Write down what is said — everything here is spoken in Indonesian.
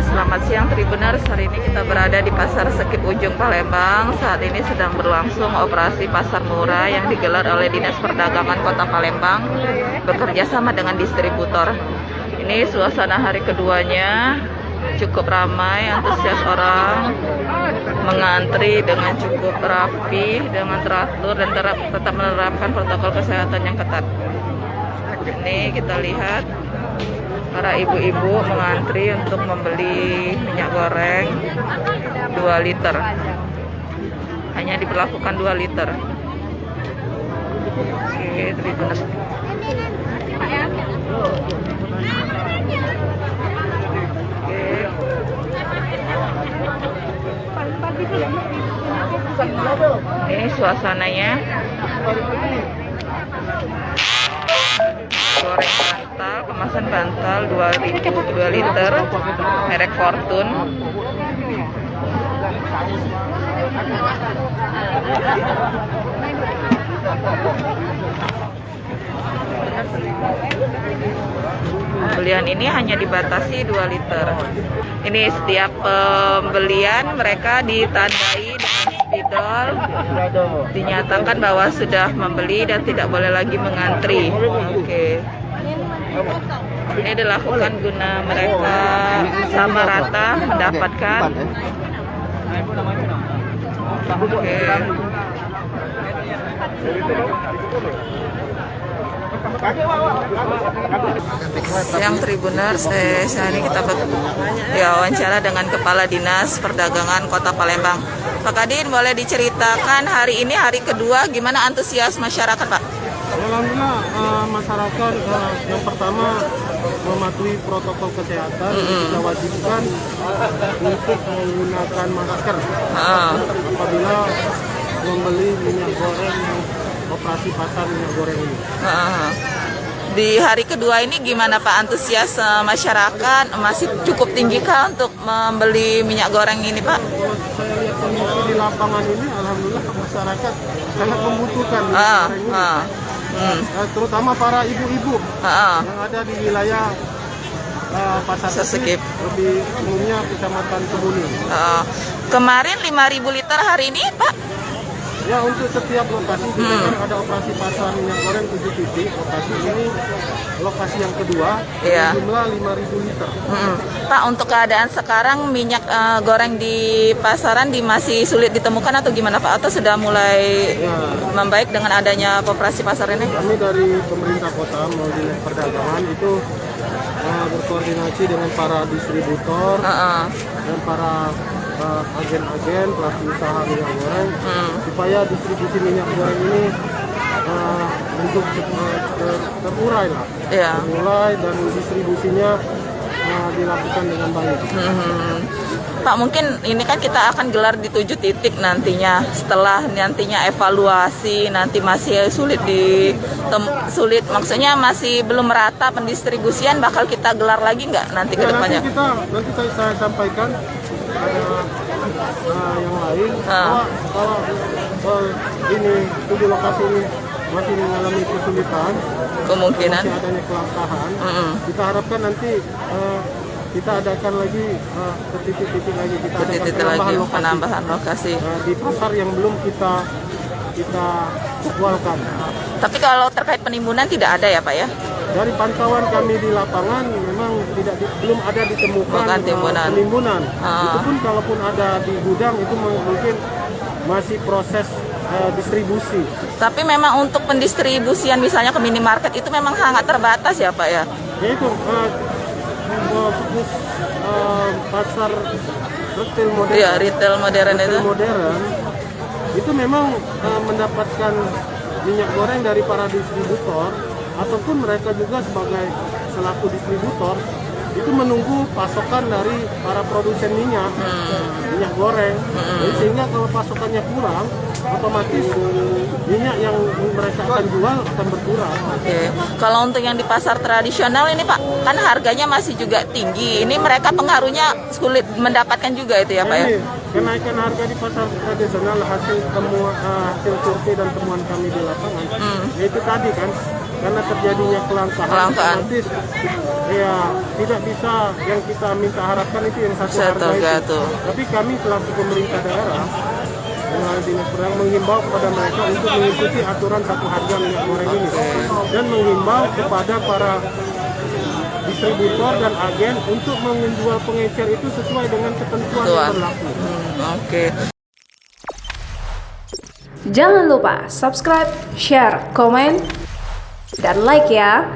Selamat siang Tribuners, hari ini kita berada di Pasar Sekip Ujung Palembang. Saat ini sedang berlangsung operasi pasar murah yang digelar oleh Dinas Perdagangan Kota Palembang bekerja sama dengan distributor. Ini suasana hari keduanya, cukup ramai, antusias orang mengantri dengan cukup rapi, dengan teratur dan tetap menerapkan protokol kesehatan yang ketat. Ini kita lihat para ibu-ibu mengantri untuk membeli minyak goreng 2 liter. Hanya diberlakukan 2 liter. Oke, Tribuners. Ini suasananya. Goreng bantal, kemasan bantal 2.000 2 liter, merek Fortune. Pembelian ini hanya dibatasi 2 liter. Ini setiap pembelian mereka ditandai dengan spidol, dinyatakan bahwa sudah membeli dan tidak boleh lagi mengantri. Oke. Ini dilakukan guna mereka sama rata mendapatkan. Oke. Siang Tribuners, saat ini kita wawancara dengan Kepala Dinas Perdagangan Kota Palembang. Pak Kadin, boleh diceritakan hari ini hari kedua gimana antusias masyarakat, Pak? Alhamdulillah, masyarakat yang pertama mematuhi protokol kesehatan. Kita wajibkan untuk menggunakan masker apabila membeli minyak goreng operasi pasar minyak goreng ini. Di hari kedua ini gimana Pak antusias masyarakat, masih cukup tinggi kah untuk membeli minyak goreng ini, Pak? Kalau saya lihat kondisi di lapangan ini, alhamdulillah masyarakat sangat membutuhkan minyak goreng ini. Terutama para ibu-ibu yang ada di wilayah Pasar Sekip, lebih umumnya Kecamatan Kemuning. Kemarin 5.000 liter, hari ini Pak? Ya, untuk setiap lokasi kita kan ada operasi pasar minyak goreng 7 titik. Lokasi ini lokasi yang kedua, jumlah 5.000 liter. Pak, untuk keadaan sekarang minyak goreng di pasaran masih sulit ditemukan atau gimana Pak? Atau sudah mulai membaik dengan adanya operasi pasar ini? Kami dari pemerintah kota melalui Dinas Perdagangan itu berkoordinasi dengan para distributor dan para agen-agen pelaku usaha minyak goreng supaya distribusi minyak goreng ini untuk terurai lah, terurai dan distribusinya dilakukan dengan baik. Pak, mungkin ini kan kita akan gelar di 7 titik nantinya. Setelah nantinya evaluasi, nanti masih sulit, maksudnya masih belum merata pendistribusian, bakal kita gelar lagi nggak nanti ke depannya? Nanti saya sampaikan yang lain bahwa ini 7 lokasi ini masih mengalami kesulitan, kemungkinan masih adanya kelangkaan. Kita harapkan nanti kita adakan lagi ke titik-titik lagi, kita adakan penambahan lokasi di pasar yang belum kita jadwalkan. Tapi kalau terkait penimbunan tidak ada ya Pak ya? Dari pantauan kami di lapangan memang belum ada ditemukan penimbunan. Itu pun kalaupun ada di gudang itu mungkin masih proses distribusi. Tapi memang untuk pendistribusian misalnya ke minimarket itu memang sangat terbatas ya Pak ya? Yaitu fokus pasar retail modern. Iya, retail modern itu memang mendapatkan minyak goreng dari para distributor ataupun mereka juga sebagai selaku distributor itu menunggu pasokan dari para produsen minyak goreng. Jadi sehingga kalau pasokannya kurang, otomatis minyak yang mereka akan jual akan berkurang. Oke. Kalau untuk yang di pasar tradisional ini Pak, kan harganya masih juga tinggi. Ini mereka pengaruhnya sulit mendapatkan juga itu ya Pak ya? kenaikan harga di pasar tradisional hasil survei dan temuan kami di lapangan. Yaitu tadi kan, karena terjadinya kelangkaan. Otomatis, ya tidak bisa yang kita minta harapkan itu yang satu harga itu. Tapi kami selaku pemerintah daerah melalui dinas perdagangan menghimbau kepada mereka untuk mengikuti aturan satu harga minyak goreng ini dan menghimbau kepada para distributor dan agen untuk menjual pengecer itu sesuai dengan ketentuan yang berlaku. Jangan lupa subscribe, share, komen, dan like ya.